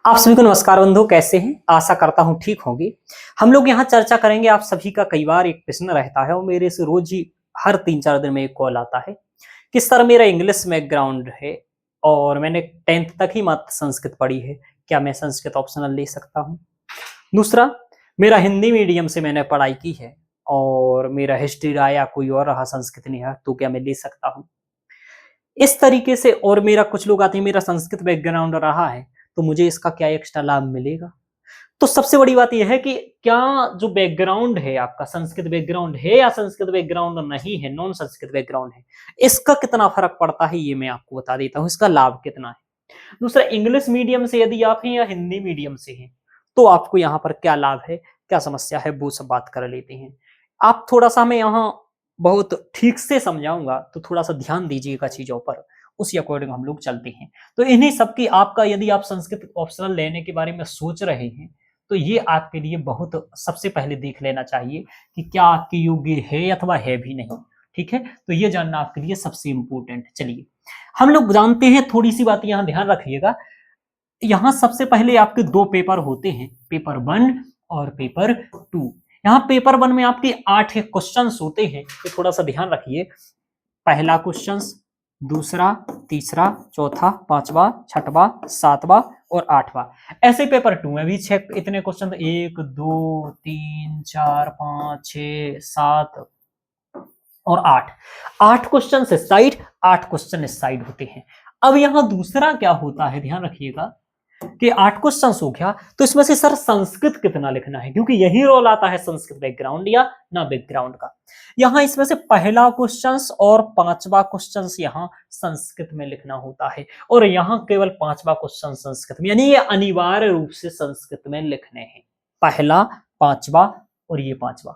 आप सभी को नमस्कार बंधु, कैसे हैं? आशा करता हूं ठीक होंगे। हम लोग यहाँ चर्चा करेंगे। आप सभी का कई बार एक प्रश्न रहता है और मेरे से रोज ही हर 3-4 दिन में एक कॉल आता है कि सर मेरा इंग्लिश बैकग्राउंड है और मैंने 10th तक ही मात्र संस्कृत पढ़ी है, क्या मैं संस्कृत ऑप्शनल ले सकता हूँ? दूसरा, मेरा हिंदी मीडियम से मैंने पढ़ाई की है और मेरा हिस्ट्री रहा या कोई और रहा, संस्कृत नहीं है, तो क्या मैं ले सकता हूँ? इस तरीके से। और मेरा कुछ लोग आते हैं, मेरा संस्कृत बैकग्राउंड रहा है तो मुझे इसका क्या एक्स्ट्रा लाभ मिलेगा? तो सबसे बड़ी बात यह है कि क्या जो बैकग्राउंड है आपका, संस्कृत बैकग्राउंड है या संस्कृत बैकग्राउंड नहीं है, नॉन संस्कृत बैकग्राउंड है, इसका कितना फर्क पड़ता है ये मैं आपको बता देता हूं, इसका लाभ कितना है। दूसरा, इंग्लिश मीडियम से यदि आप हैं या हिंदी मीडियम से हैं तो आपको यहाँ पर क्या लाभ है, क्या समस्या है, वो सब बात कर लेते हैं। आप थोड़ा सा, मैं यहाँ बहुत ठीक से समझाऊंगा तो थोड़ा सा ध्यान दीजिएगा चीजों पर, उसी अकॉर्डिंग हम लोग चलते हैं। तो इन्हीं सबकी आपका, यदि आप संस्कृत ऑप्शनल लेने के बारे में सोच रहे हैं तो ये आपके लिए बहुत सबसे पहले देख लेना चाहिए कि क्या आपके योग्य है अथवा है भी नहीं। ठीक है, तो ये जानना आपके लिए सबसे इंपॉर्टेंट। चलिए हम लोग जानते हैं, थोड़ी सी बात यहाँ ध्यान रखिएगा। यहाँ सबसे पहले आपके दो पेपर होते हैं, पेपर 1 और पेपर 2। यहाँ पेपर 1 में आपके 8 क्वेश्चन होते हैं, तो थोड़ा सा ध्यान रखिए। पहला क्वेश्चन, दूसरा, तीसरा, चौथा, पांचवा, छठवा, सातवां और 8वां। ऐसे पेपर 2 में भी 6 इतने क्वेश्चन, 1 2 3 4 5 6 7 और 8 क्वेश्चन इस साइड, 8 क्वेश्चन इस साइड होते हैं। अब यहां दूसरा क्या होता है, ध्यान रखिएगा कि 8 क्वेश्चन हो गया, तो इसमें से सर संस्कृत कितना लिखना है, क्योंकि यही रोल आता है संस्कृत बैकग्राउंड या ना बैकग्राउंड का। यहां इसमें से पहला क्वेश्चन और 5वां क्वेश्चन यहां संस्कृत में लिखना होता है, और यहां केवल 5वां क्वेश्चन संस्कृत में, यानी ये अनिवार्य रूप से संस्कृत में लिखने हैं। पहला, 5वां और ये 5वां।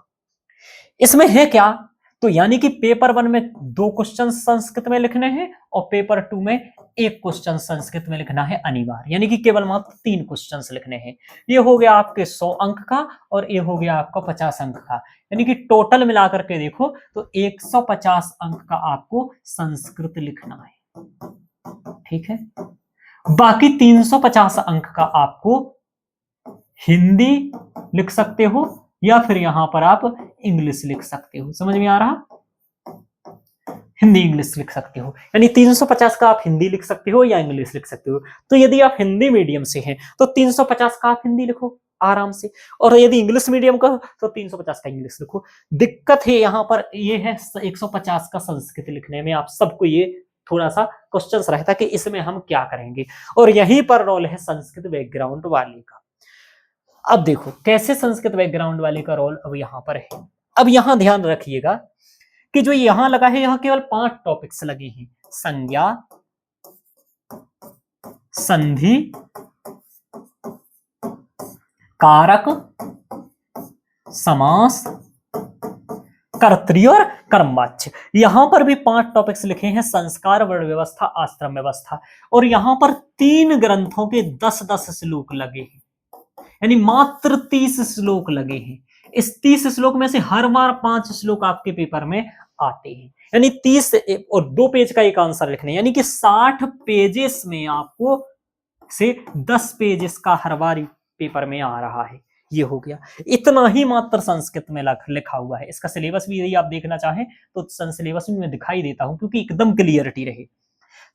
इसमें है क्या, तो यानी कि पेपर 1 में 2 क्वेश्चन संस्कृत में लिखने हैं और पेपर 2 में 1 क्वेश्चन संस्कृत में लिखना है अनिवार्य, यानी कि केवल मात्र 3 क्वेश्चन लिखने हैं। ये हो गया आपके 100 अंक का और ये हो गया आपका 50 अंक का, यानी कि टोटल मिलाकर के देखो तो 150 अंक का आपको संस्कृत लिखना है। ठीक है, बाकी 350 अंक का आपको हिंदी लिख सकते हो या फिर यहां पर आप इंग्लिश लिख सकते हो। समझ में आ रहा? हिंदी इंग्लिश लिख सकते हो, यानी 350 का आप हिंदी लिख सकते हो या इंग्लिश लिख सकते हो। तो यदि आप हिंदी मीडियम से हैं तो 350 का आप हिंदी लिखो आराम से, और यदि इंग्लिश मीडियम का तो 350 का इंग्लिश लिखो। दिक्कत है यहाँ पर ये है 150 का संस्कृत लिखने में। आप सबको ये थोड़ा सा क्वेश्चन रहता है कि इसमें हम क्या करेंगे, और यहीं पर रोल है संस्कृत बैकग्राउंड वाले का। अब देखो कैसे संस्कृत बैकग्राउंड वाले का रोल अब यहां पर है। अब यहां ध्यान रखिएगा कि जो यहां लगा है, यहां केवल 5 टॉपिक्स लगे हैं: संज्ञा, संधि, कारक, समास, कर्तरी और कर्मवाच्य। यहां पर भी 5 टॉपिक्स लिखे हैं: संस्कार, वर्ण व्यवस्था, आश्रम व्यवस्था। और यहां पर 3 ग्रंथों के 10-10 श्लोक लगे हैं, यानी मात्र 30 श्लोक लगे हैं। इस 30 श्लोक में से हर बार 5 श्लोक आपके पेपर में आते हैं, यानी 30 और 2 पेज का एक आंसर लिखने, यानी कि 60 पेजेस में आपको से 10 पेजेस का हर बार पेपर में आ रहा है। ये हो गया, इतना ही मात्र संस्कृत में लिखा हुआ है। इसका सिलेबस भी यदि आप देखना चाहें तो सिलेबस भी मैं दिखाई देता हूं, क्योंकि एकदम क्लियरिटी रहे।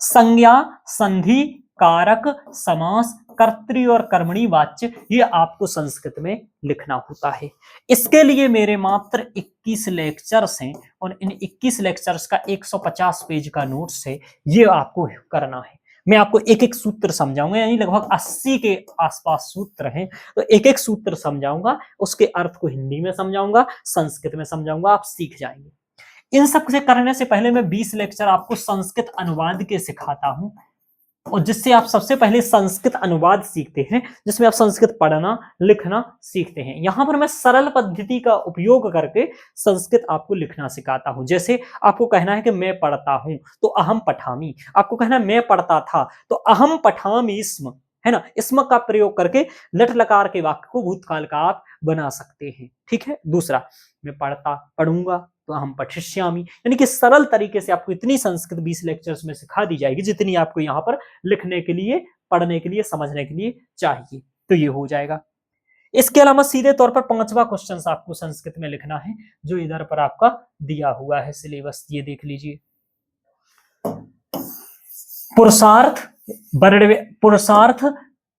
संज्ञा, संधि, कारक, समास, कर्तरी और कर्मणी वाच्य, ये आपको संस्कृत में लिखना होता है। इसके लिए मेरे मात्र 21 लेक्चर्स हैं और इन 21 लेक्चर्स का 150 पेज का नोट्स है, ये आपको करना है। मैं आपको एक एक सूत्र समझाऊंगा, यानी लगभग 80 के आसपास सूत्र हैं, तो एक एक सूत्र समझाऊंगा, उसके अर्थ को हिंदी में समझाऊंगा, संस्कृत में समझाऊंगा, आप सीख जाएंगे। इन सब से करने से पहले मैं 20 लेक्चर आपको संस्कृत अनुवाद के सिखाता हूं, और जिससे आप सबसे पहले संस्कृत अनुवाद सीखते हैं, जिसमें आप संस्कृत पढ़ना लिखना सीखते हैं। यहां पर मैं सरल पद्धति का उपयोग करके संस्कृत आपको लिखना सिखाता हूं। जैसे आपको कहना है कि मैं पढ़ता हूं तो अहम पठामी, आपको कहना है मैं पढ़ता था तो अहम पठामी स्म, है ना, स्म का प्रयोग करके लट लकार के वाक्य को भूतकाल का आप बना सकते हैं। ठीक है। दूसरा, मैं पढ़ूंगा तो हम पठिष्यामि, यानी कि सरल तरीके से आपको इतनी संस्कृत 20 लेक्चर्स में सिखा दी जाएगी जितनी आपको यहाँ पर लिखने के लिए पढ़ने के लिए, समझने के लिए चाहिए। तो ये हो जाएगा। इसके अलावा सीधे तौर पर पांचवा क्वेश्चन आपको संस्कृत में लिखना है, जो इधर पर आपका दिया हुआ है सिलेबस, ये देख लीजिए। पुरुषार्थ, पुरुषार्थ,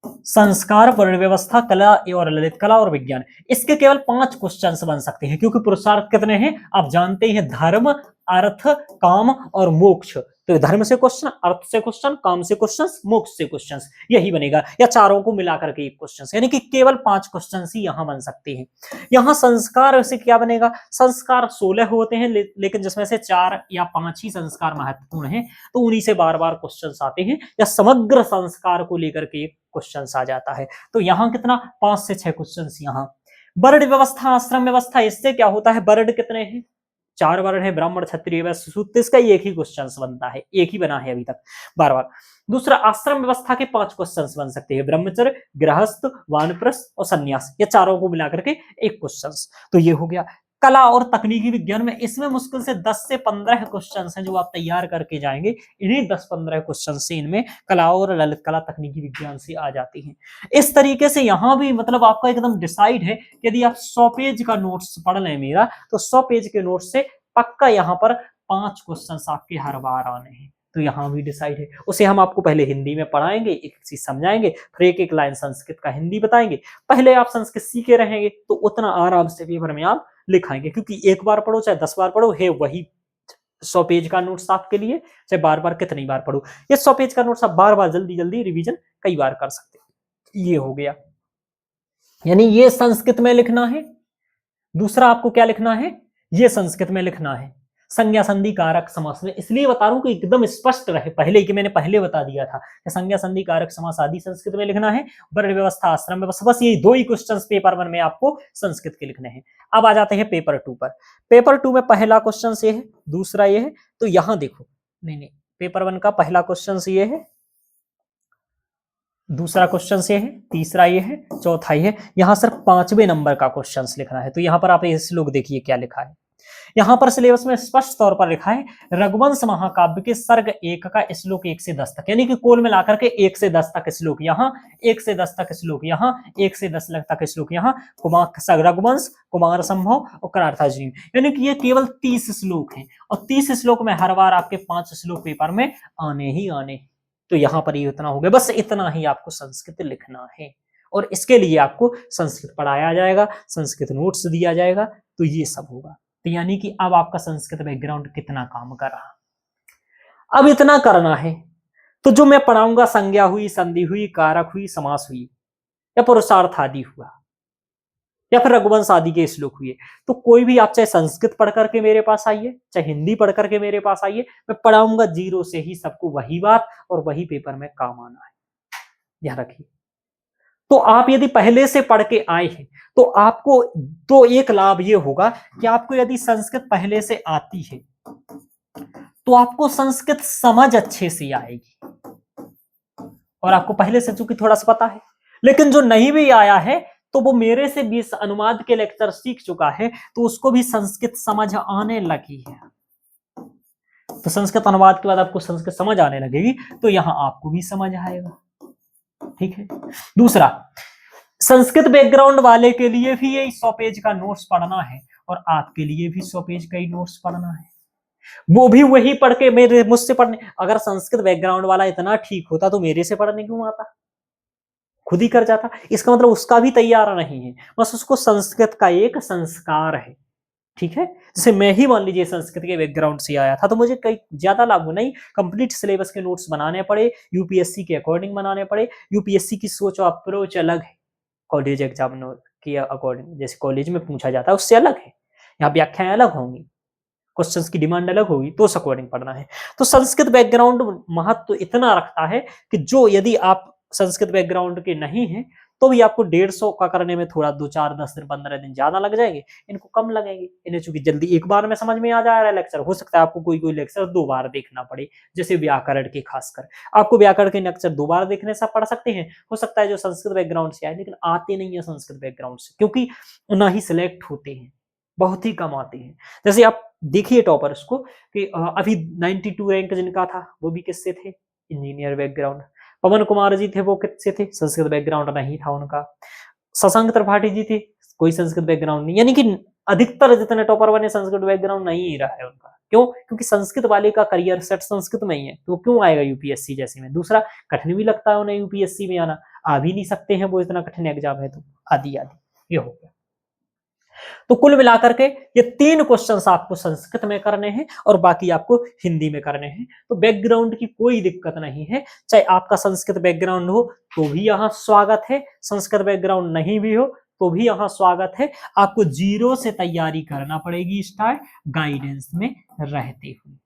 संस्कार, वर्ण व्यवस्था, कला और ललित कला और विज्ञान, इसके केवल 5 क्वेश्चंस बन सकते हैं, क्योंकि पुरुषार्थ कितने हैं आप जानते हैं, धर्म, अर्थ, काम और मोक्ष। तो धर्म से क्वेश्चन, अर्थ से क्वेश्चन, काम से क्वेश्चन, मोक्ष से क्वेश्चन, यही बनेगा, या चारों को मिलाकर के एक क्वेश्चन, यानी कि केवल 5 क्वेश्चन ही यहां बन सकते हैं। यहां संस्कार से क्या बनेगा, संस्कार 16 होते हैं, लेकिन जिसमें से 4 या 5 ही संस्कार महत्वपूर्ण हैं, तो उन्हीं से बार बार क्वेश्चन आते हैं, या समग्र संस्कार को लेकर के क्वेश्चन आ जाता है। तो यहां कितना 5 से 6 क्वेश्चन यहां। वर्ण व्यवस्था, आश्रम व्यवस्था, इससे क्या होता है, वर्ण कितने हैं, 4 वर्ण है, ब्राह्मण, क्षत्रिय, वैश्य, शूद्र, इसका एक ही क्वेश्चन बनता है, एक ही बना है अभी तक बार बार। दूसरा, आश्रम व्यवस्था के 5 क्वेश्चन बन सकते हैं, ब्रह्मचर्य, गृहस्थ, वानप्रस्थ और सन्यास, ये चारों को मिलाकर के एक क्वेश्चन। तो ये हो गया। कला और तकनीकी विज्ञान में, इसमें मुश्किल से 10 से 15 क्वेश्चन हैं जो आप तैयार करके जाएंगे, इन्हीं 10-15 क्वेश्चन से इनमें कला और ललित कला तकनीकी विज्ञान से आ जाती हैं। इस तरीके से यहां भी मतलब आपका एकदम डिसाइड है कि यदि आप 100 पेज का नोट्स पढ़ लें मेरा, तो 100 पेज के नोट्स से पक्का यहां पर 5 क्वेश्चन आपके हर बार आने हैं। तो यहां भी डिसाइड है। उसे हम आपको पहले हिंदी में पढ़ाएंगे, एक चीज समझाएंगे, फिर एक एक लाइन संस्कृत का हिंदी बताएंगे। पहले आप संस्कृत सीखे रहेंगे तो उतना आराम से पेपर में आप लिखाएंगे, क्योंकि एक बार पढ़ो चाहे 10 बार पढ़ो, है वही 100 पेज का नोट्स आपके लिए, चाहे बार बार कितनी बार पढ़ो, ये 100 पेज का नोट्स आप बार बार जल्दी जल्दी रिवीजन कई बार कर सकते हैं। ये हो गया, यानी ये संस्कृत में लिखना है। दूसरा आपको क्या लिखना है, ये संस्कृत में लिखना है, संज्ञा संधि कारक समास में। इसलिए बता रहा हूं कि एकदम स्पष्ट रहे, पहले कि मैंने पहले बता दिया था कि संज्ञा संधि कारक समास आदि संस्कृत में लिखना है, वर्ण व्यवस्था, आश्रम व्यवस्था, बस यही 2 ही क्वेश्चंस पेपर 1 में आपको संस्कृत के लिखने हैं। अब आ जाते हैं पेपर 2 पर। पेपर 2 में पहला क्वेश्चन ये है, दूसरा ये है, तो यहां देखो, नहीं, पेपर 1 का पहला क्वेश्चन ये है, दूसरा क्वेश्चन ये है, तीसरा ये है, चौथा ये है। यहां सिर्फ 5वें नंबर का क्वेश्चन लिखना है। तो यहां पर आप इस लोग देखिए क्या लिखा है, यहां पर सिलेबस में स्पष्ट तौर पर लिखा है, रघुवंश महाकाव्य के सर्ग 1 का श्लोक 1 से 10 तक, यानी कि कुल मिलाकर के 1 से 10 तक श्लोक यहाँ, 1 से 10 तक श्लोक यहाँ, 1 से 10 तक श्लोक यहाँ, रघुवंश, कुमार संभव और करार्थार्जुनीय, यानी कि ये केवल 30 श्लोक हैं, और 30 श्लोक में हर बार आपके 5 श्लोक पेपर में आने ही आने। तो यहां पर ये इतना हो गया, बस इतना ही आपको संस्कृत लिखना है, और इसके लिए आपको संस्कृत पढ़ाया जाएगा, संस्कृत नोट्स दिया जाएगा, तो ये सब होगा। तो यानी कि अब आपका संस्कृत बैकग्राउंड कितना काम कर रहा, अब इतना करना है। तो जो मैं पढ़ाऊंगा, संज्ञा हुई, संधि हुई, कारक हुई, समास हुई, या पुरुषार्थ आदि हुआ, या फिर रघुवंश आदि के श्लोक हुए, तो कोई भी आप चाहे संस्कृत पढ़ करके मेरे पास आइए, चाहे हिंदी पढ़ करके मेरे पास आइए, मैं पढ़ाऊंगा जीरो से ही सबको वही बात, और वही पेपर में काम आना है, ध्यान रखिए। तो आप यदि पहले से पढ़ के आए हैं तो आपको तो एक लाभ ये होगा कि आपको यदि संस्कृत पहले से आती है तो आपको संस्कृत समझ अच्छे से आएगी, और आपको पहले से चूंकि थोड़ा सा पता है। लेकिन जो नहीं भी आया है तो वो मेरे से 20 अनुवाद के लेक्चर सीख चुका है, तो उसको भी संस्कृत समझ आने लगी है। तो संस्कृत अनुवाद के बाद आपको संस्कृत समझ आने लगेगी, तो यहां आपको भी समझ आएगा, ठीक है। दूसरा, संस्कृत बैकग्राउंड वाले के लिए भी ये 100 पेज का नोट्स पढ़ना है, और आपके लिए भी 100 पेज का ही नोट्स पढ़ना है, वो भी वही पढ़ के मेरे मुझसे पढ़ने। अगर संस्कृत बैकग्राउंड वाला इतना ठीक होता तो मेरे से पढ़ने क्यों आता, खुद ही कर जाता। इसका मतलब उसका भी तैयार नहीं है, बस उसको संस्कृत का एक संस्कार है, ठीक है। जैसे मैं ही मान लीजिए संस्कृत के बैकग्राउंड से आया था, तो मुझे कई ज्यादा लाभ नहीं, कंप्लीट सिलेबस के नोट्स बनाने पड़े, यूपीएससी के अकॉर्डिंग बनाने पड़े। यूपीएससी की सोच और अप्रोच अलग है कॉलेज एग्जाम के अकॉर्डिंग, जैसे कॉलेज में पूछा जाता है उससे अलग है, यहाँ व्याख्याएं अलग होंगी, क्वेश्चंस की डिमांड अलग होगी, तो उस अकॉर्डिंग पढ़ना है। तो संस्कृत बैकग्राउंड महत्व इतना रखता है कि जो यदि आप संस्कृत बैकग्राउंड के नहीं है तो भी आपको 150 का करने में थोड़ा 2-4 10 दिन 15 दिन ज्यादा लग जाएंगे, इनको कम लगेंगे। इन्हें चूंकि जल्दी एक बार में समझ में आ जा रहा है लेक्चर, हो सकता है आपको कोई कोई लेक्चर 2 बार देखना पड़े, जैसे व्याकरण के खासकर आपको व्याकरण के लेक्चर 2 बार देखने से पढ़ सकते हैं। हो सकता है जो संस्कृत बैकग्राउंड से आए लेकिन आते नहीं है संस्कृत बैकग्राउंड से, क्योंकि ना ही सिलेक्ट होते हैं, बहुत ही कम आते हैं। जैसे आप देखिए टॉपर्स को कि अभी 92 रैंक जिनका था वो भी किससे थे, इंजीनियर बैकग्राउंड। पवन कुमार जी थे, वो किससे थे, संस्कृत बैकग्राउंड नहीं था उनका। शशांक त्रिपाठी जी थे, कोई संस्कृत बैकग्राउंड नहीं, यानी कि अधिकतर जितने टॉपर बने संस्कृत बैकग्राउंड नहीं ही रहा है उनका। क्यों? क्योंकि संस्कृत वाले का करियर सेट संस्कृत में ही है, तो क्यों आएगा यूपीएससी जैसे में। दूसरा, कठिन भी लगता है उन्हें यूपीएससी में आना, आ भी नहीं सकते हैं वो, इतना कठिन एग्जाम है, तो आदि आदि ये हो गया। तो कुल मिलाकर के ये 3 क्वेश्चंस आपको संस्कृत में करने हैं और बाकी आपको हिंदी में करने हैं। तो बैकग्राउंड की कोई दिक्कत नहीं है, चाहे आपका संस्कृत बैकग्राउंड हो तो भी यहाँ स्वागत है, संस्कृत बैकग्राउंड नहीं भी हो तो भी यहाँ स्वागत है। आपको 0 से तैयारी करना पड़ेगी स्टार्ट, गाइडेंस में रहते हुए,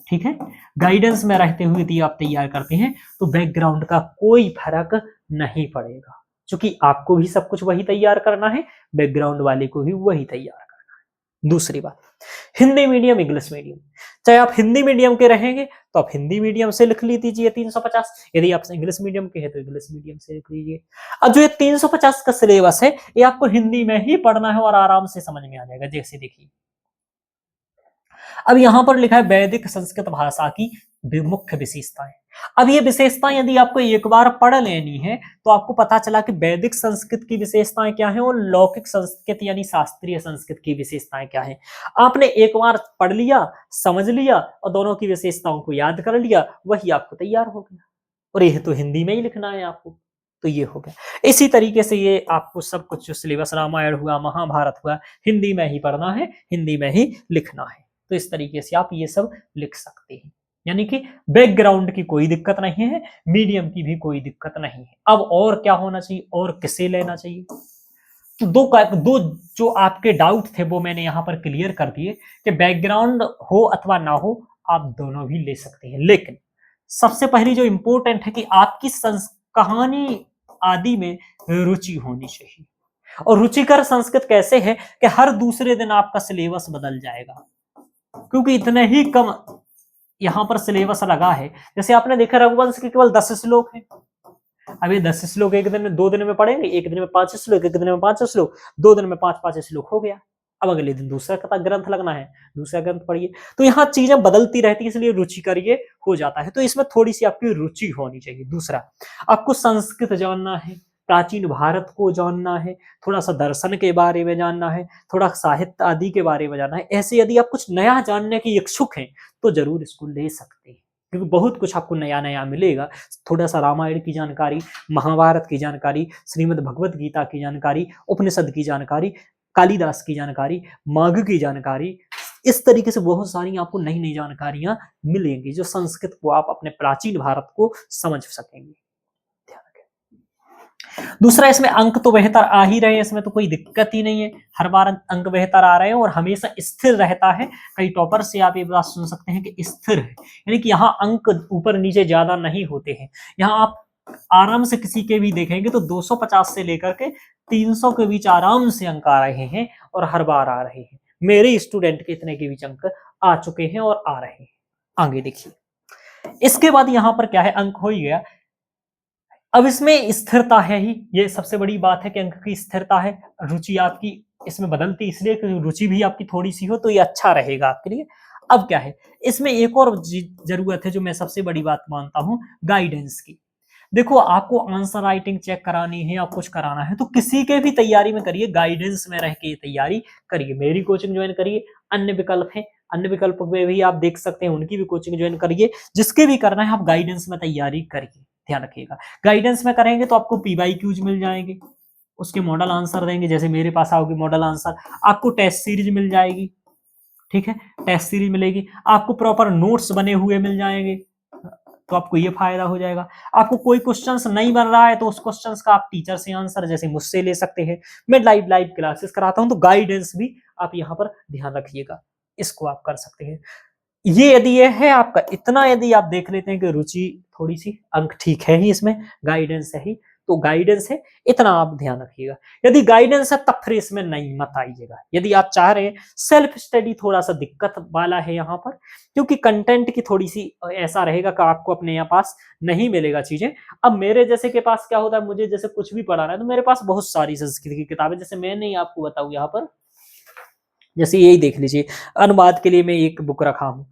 ठीक है। गाइडेंस में रहते हुए यदि आप तैयार करते हैं तो बैकग्राउंड का कोई फर्क नहीं पड़ेगा, क्योंकि आपको भी सब कुछ वही तैयार करना है, बैकग्राउंड वाले को भी वही तैयार करना है। दूसरी बात, हिंदी मीडियम इंग्लिश मीडियम, चाहे आप हिंदी मीडियम के रहेंगे तो आप हिंदी मीडियम से लिख लीजिए 350, यदि आप इंग्लिश मीडियम के हैं तो इंग्लिश मीडियम से लिख लीजिए। अब जो ये 350 का सिलेबस है ये आपको हिंदी में ही पढ़ना है और आराम से समझ में आ जाएगा। जैसे देखिए अब यहां पर लिखा है वैदिक संस्कृत भाषा की मुख्य विशेषताएं। अब ये विशेषताएं यदि आपको एक बार पढ़ लेनी है तो आपको पता चला कि वैदिक संस्कृत की विशेषताएं क्या है और लौकिक संस्कृत यानी शास्त्रीय संस्कृत की विशेषताएं क्या है। आपने एक बार पढ़ लिया, समझ लिया और दोनों की विशेषताओं को याद कर लिया, वही आपको तैयार हो गया। और यह तो हिंदी में ही लिखना है आपको, तो ये हो गया। इसी तरीके से ये आपको सब कुछ जो सिलेबस रामायण हुआ, महाभारत हुआ, हिंदी में ही पढ़ना है, हिंदी में ही लिखना है। तो इस तरीके से आप ये सब लिख सकते हैं, यानी कि बैकग्राउंड की कोई दिक्कत नहीं है, मीडियम की भी कोई दिक्कत नहीं है। अब और क्या होना चाहिए और किसे लेना चाहिए, तो दो जो आपके डाउट थे वो मैंने यहाँ पर क्लियर कर दिए कि बैकग्राउंड हो अथवा ना हो आप दोनों भी ले सकते हैं। लेकिन सबसे पहली जो इंपॉर्टेंट है कि आपकी कहानी आदि में रुचि होनी चाहिए। और रुचिकर संस्कृत कैसे है कि हर दूसरे दिन आपका सिलेबस बदल जाएगा, क्योंकि इतने ही कम यहां पर सिलेबस लगा है। जैसे आपने देखा रघुवंश के केवल 10 श्लोक हैं। अब ये 10 श्लोक एक दिन में 2 दिन में पढ़ेंगे, एक दिन में 5 श्लोक, एक दिन में 5 श्लोक, 2 दिन में 5-5 श्लोक हो गया। अब अगले दिन दूसरा कथा ग्रंथ लगना है, दूसरा ग्रंथ पढ़िए। तो यहाँ चीजें बदलती रहती है, इसलिए रुचि करिए हो जाता है। तो इसमें थोड़ी सी आपकी रुचि होनी चाहिए। दूसरा, आपको संस्कृत जानना है, प्राचीन भारत को जानना है, थोड़ा सा दर्शन के बारे में जानना है, थोड़ा साहित्य आदि के बारे में जानना है। ऐसे यदि आप कुछ नया जानने के इच्छुक हैं तो जरूर इसको ले सकते हैं, क्योंकि बहुत कुछ आपको नया नया मिलेगा। थोड़ा सा रामायण की जानकारी, महाभारत की जानकारी, श्रीमद् भगवत गीता की जानकारी, उपनिषद की जानकारी, कालिदास की जानकारी, माघ की जानकारी, इस तरीके से बहुत सारी आपको नई नई जानकारियां मिलेंगी जो संस्कृत को आप अपने प्राचीन भारत को समझ सकेंगे। दूसरा, इसमें अंक तो बेहतर आ ही रहे हैं, इसमें तो कोई दिक्कत ही नहीं है, हर बार अंक बेहतर आ रहे हैं और हमेशा स्थिर रहता है। कई टॉपर से आप ये बात सुन सकते हैं कि स्थिर है, यानी कि यहाँ अंक ऊपर नीचे ज्यादा नहीं होते हैं। यहाँ आप आराम से किसी के भी देखेंगे तो 250 से लेकर के 300 के बीच आराम से अंक आ रहे हैं और हर बार आ रहे हैं। मेरे स्टूडेंट के इतने के बीच अंक आ चुके हैं और आ रहे हैं। आगे देखिए, इसके बाद यहाँ पर क्या है, अंक हो ही गया। अब इसमें स्थिरता है ही, ये सबसे बड़ी बात है कि अंक की स्थिरता है। रुचि आपकी इसमें बदलती इसलिए कि रुचि भी आपकी थोड़ी सी हो तो ये अच्छा रहेगा आपके लिए। अब क्या है, इसमें एक और जरूरत है जो मैं सबसे बड़ी बात मानता हूं, गाइडेंस की। देखो, आपको आंसर राइटिंग चेक करानी है या कुछ कराना है तो किसी के भी तैयारी में करिए, गाइडेंस में रह के तैयारी करिए। मेरी कोचिंग ज्वाइन करिए, अन्य विकल्प है, अन्य विकल्प में भी आप देख सकते हैं, उनकी भी कोचिंग ज्वाइन करिए। जिसके भी करना है आप गाइडेंस में तैयारी करिए। ध्यान रखिएगा, गाइडेंस में करेंगे तो आपको PYQs मिल जाएंगे, उसके मॉडल आंसर देंगे। जैसे मेरे पास आओगे मॉडल आंसर, आपको टेस्ट सीरीज मिल जाएगी, ठीक है, टेस्ट सीरीज मिलेगी। आपको प्रॉपर नोट्स बने हुए मिल जाएंगे, तो आपको ये फायदा हो जाएगा। आपको कोई क्वेश्चंस नहीं बन रहा है तो उस क्वेश्चंस का आप टीचर से आंसर जैसे मुझसे ले सकते हैं। मैं लाइव क्लासेस कराता हूं, तो गाइडेंस भी आप यहाँ पर ध्यान रखिएगा, इसको आप कर सकते हैं। ये यदि ये है आपका, इतना यदि आप देख लेते हैं कि रुचि थोड़ी सी, अंक ठीक है ही इसमें, गाइडेंस है ही, तो गाइडेंस है, इतना आप ध्यान रखिएगा। यदि गाइडेंस है तब फिर इसमें नहीं मत आइएगा। यदि आप चाह रहे हैं, सेल्फ स्टडी थोड़ा सा दिक्कत वाला है यहाँ पर, क्योंकि कंटेंट की थोड़ी सी ऐसा रहेगा कि आपको अपने यहाँ पास नहीं मिलेगा चीजें। अब मेरे जैसे के पास क्या होता है, मुझे जैसे कुछ भी पढ़ाना है तो मेरे पास बहुत सारी संस्कृत की किताबें, जैसे मैंने आपको बताऊँ यहाँ पर, जैसे यही देख लीजिए, अनुवाद के लिए मैं एक बुक रखा हूं,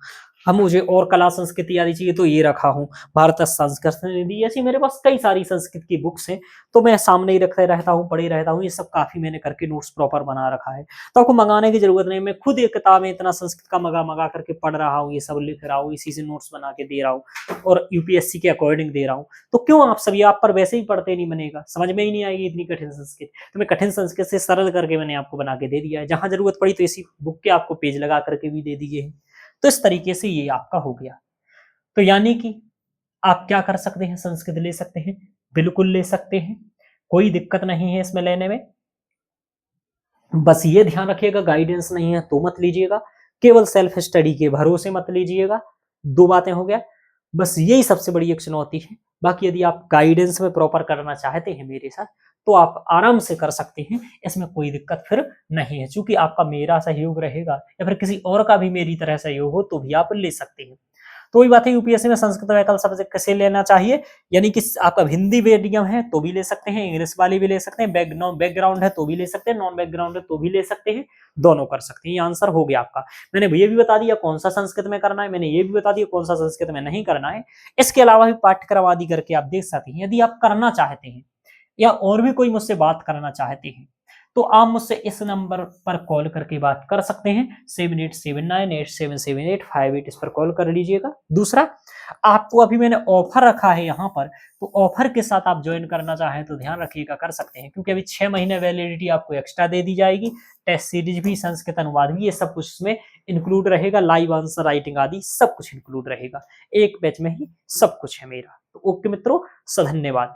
अब मुझे और कला संस्कृति आदि चाहिए तो ये रखा हूँ, भारत संस्कृत निधि, ऐसी मेरे पास कई सारी संस्कृत की बुक्स हैं, तो मैं सामने ही रखते रहता हूँ, पढ़े रहता हूँ। ये सब काफी मैंने करके नोट्स प्रॉपर बना रखा है, तो आपको मंगाने की जरूरत नहीं। मैं खुद एक किताब में इतना संस्कृत का मंगा मंगा करके पढ़ रहा हूँ, ये सब लिख रहा हूँ, इसी से नोट्स बना के दे रहा हूँ और यूपीएससी के अकॉर्डिंग दे रहा हूँ। तो क्यों आप सभी, आप पर वैसे ही पढ़ते नहीं बनेगा, समझ में ही नहीं आएगी इतनी कठिन संस्कृत, तो मैं कठिन संस्कृत से सरल करके मैंने आपको बना के दे दिया है। जहां जरूरत पड़ी तो इसी बुक के आपको पेज लगा करके भी दे दिए हैं। तो इस तरीके से ये आपका हो गया। तो यानी कि आप क्या कर सकते हैं, संस्कृत ले सकते हैं, बिल्कुल ले सकते हैं, कोई दिक्कत नहीं है इसमें लेने में। बस ये ध्यान रखिएगा, गाइडेंस नहीं है तो मत लीजिएगा, केवल सेल्फ स्टडी के भरोसे मत लीजिएगा। दो बातें हो गया, बस यही सबसे बड़ी एक चुनौती है। बाकी यदि आप गाइडेंस में प्रॉपर करना चाहते हैं मेरे साथ तो आप आराम से कर सकते हैं, इसमें कोई दिक्कत फिर नहीं है। चूंकि आपका मेरा सहयोग रहेगा या फिर किसी और का भी मेरी तरह सहयोग हो तो भी आप ले सकते हैं। तो वही बात है, यूपीएससी में संस्कृत वैकल्पिक सब्जेक्ट कैसे लेना चाहिए, यानी कि आपका हिंदी मीडियम है तो भी ले सकते हैं, इंग्लिश वाले भी ले सकते हैं, बैकग्राउंड है तो भी ले सकते हैं, नॉन बैकग्राउंड है तो भी ले सकते हैं, दोनों कर सकते हैं। ये आंसर हो गया आपका। मैंने ये भी बता दिया कौन सा संस्कृत में करना है, मैंने ये भी बता दिया कौन सा संस्कृत में नहीं करना है। इसके अलावा भी पाठ्यक्रम आदि करके आप देख सकते हैं। यदि आप करना चाहते हैं या और भी कोई मुझसे बात करना चाहते हैं तो आप मुझसे इस नंबर पर कॉल करके बात कर सकते हैं, 7879877858, इस पर कॉल कर लीजिएगा। दूसरा, आपको अभी मैंने ऑफर रखा है यहाँ पर, तो ऑफर के साथ आप ज्वाइन करना चाहें तो ध्यान रखिएगा, कर सकते हैं, क्योंकि अभी 6 महीने वैलिडिटी आपको एक्स्ट्रा दे दी जाएगी। टेस्ट सीरीज भी, संस्कृत अनुवाद भी, ये सब कुछ इसमें इंक्लूड रहेगा, लाइव आंसर राइटिंग आदि सब कुछ इंक्लूड रहेगा। एक बैच में ही सब कुछ है मेरा। तो ओके मित्रों, धन्यवाद।